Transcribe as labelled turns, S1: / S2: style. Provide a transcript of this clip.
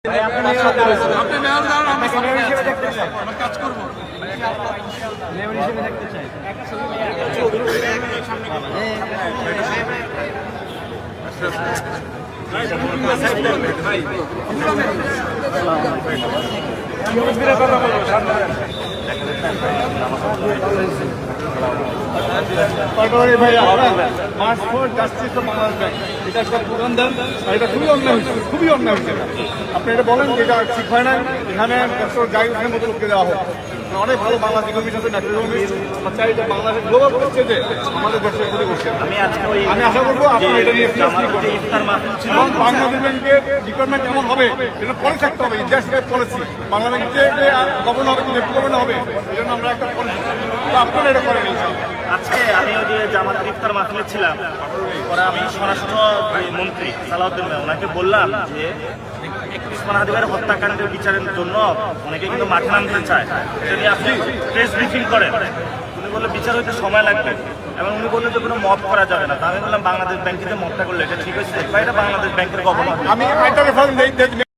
S1: আপনি মেয়র দাঁড়ান, আমরা কাজ করবো।
S2: এটা একটা প্রধান দেন, এটা খুবই অন্যায় হয়েছে, খুবই অন্যায় হয়েছে। আপনি এটা বলেন এটা ঠিক হয় না, এখানে গাইডের মতো লোককে দেওয়া হোক। অনেক ভালো বাংলাদেশ ইকোনমির সাথে চাই যে বাংলাদেশ গ্লোবাল করছে যে আমাদের দেশের ক্ষতি করছে। আমি আশা করবো আপনারা এটা নিয়ে এবং বাংলাদেশ ব্যাংকের রিকোয়ারমেন্ট কেমন হবে এটা পরে থাকতে হবে। ইন্টারেস্ট পলিসি বাংলাদেশ গভর্নর হবে, ডেপুটি গভর্নর হবে, এই জন্য আমরা একটা পলিসি আপনারা এটা করেন।
S3: আজকে আমি ওই যে জামাতের ইফতার মাহফিলে ছিলাম, পরে আমি স্বরাষ্ট্র মন্ত্রী সালাউদ্দিন ভাই ওনাকে বললাম যে উসমান হাদিবের হত্যাকাণ্ডের বিচারের জন্য অনেকে কিন্তু মাঠে নামতে চায়, এটা নিয়ে আপনি প্রেস ব্রিফিং করেন। উনি বললেন বিচার হইতে সময় লাগবে এবং উনি বললেন যে কোনো মত করা যাবে না। তা আমি বললাম বাংলাদেশ ব্যাংকে যে মতটা করলে এটা ঠিক হয়েছে বা এটা বাংলাদেশ ব্যাংকের গভর্নর।
S2: আমি